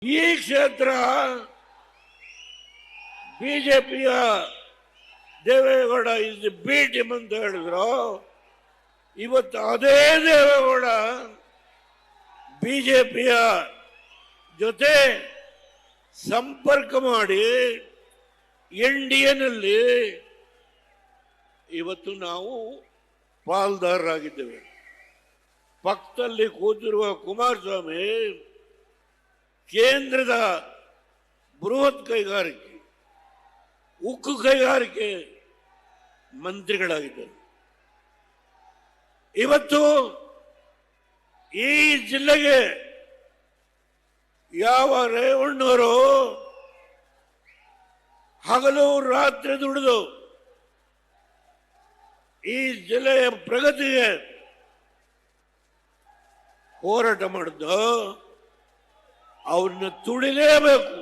ಈ ಕ್ಷೇತ್ರ ಬಿಜೆಪಿಯ Deve Gowda is the B team ಅಂತ ಹೇಳಿದ್ರು. ಇವತ್ತು ಅದೇ ದೇವೇಗೌಡ ಬಿಜೆಪಿಯ ಜೊತೆ ಸಂಪರ್ಕ ಮಾಡಿ ಎನ್ಡಿಎನಲ್ಲಿ ಇವತ್ತು ನಾವು ಪಾಲ್ದಾರರಾಗಿದ್ದೇವೆ. ಪಕ್ಕದಲ್ಲಿ ಕೂತಿರುವ ಕುಮಾರಸ್ವಾಮಿ ಕೇಂದ್ರದ ಬೃಹತ್ ಕೈಗಾರಿಕೆ ಉಕ್ಕು ಕೈಗಾರಿಕೆ ಮಂತ್ರಿಗಳಾಗಿದ್ದರು. ಇವತ್ತು ಈ ಜಿಲ್ಲೆಗೆ ಯಾವ ರೇವಣ್ಣವರು ಹಗಲು ರಾತ್ರಿ ದುಡಿದು ಈ ಜಿಲ್ಲೆಯ ಪ್ರಗತಿಗೆ ಹೋರಾಟ ಮಾಡಿದ್ದು ಅವ್ರನ್ನ ತುಳಿಲೇಬೇಕು.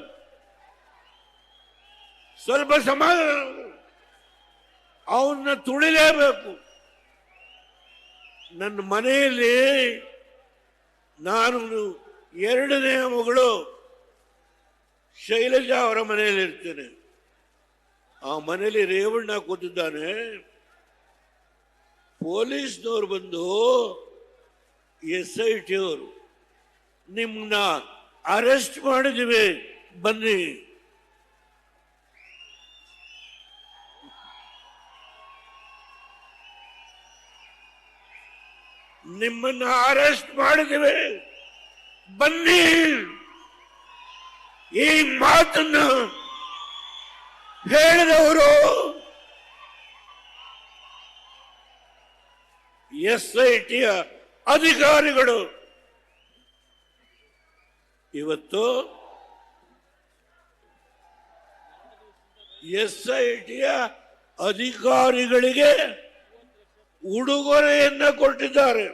ಸ್ವಲ್ಪ ಸಮಾಧಾನ, ಅವನ್ನ ತುಳಿಲೇಬೇಕು. ನನ್ನ ಮನೆಯಲ್ಲಿ ನಾನು ಎರಡನೇ ಮಗಳು ಶೈಲಜಾ ಅವರ ಮನೆಯಲ್ಲಿ ಇರ್ತೇನೆ. ಆ ಮನೆಯಲ್ಲಿ ರೇವಣ್ಣ ಕೂತಿದ್ದಾನೆ. ಪೊಲೀಸ್ನವ್ರು ಬಂದು SIT ಅವರು ನಿಮ್ಮನ್ನ ಅರೆಸ್ಟ್ ಮಾಡಿದ್ದೀವಿ ಬನ್ನಿ. ನಿಮ್ಮನ್ನ ಅರೆಸ್ಟ್ ಮಾಡಿದ್ದೀವಿ ಬನ್ನಿ. ಈ ಮಾತನ್ನು ಹೇಳಿದವರು SITಯ ಅಧಿಕಾರಿಗಳು. ಇವತ್ತು SITಯ ಅಧಿಕಾರಿಗಳಿಗೆ ಉಡುಗೊರೆಯನ್ನ ಕೊಟ್ಟಿದ್ದಾರೆ.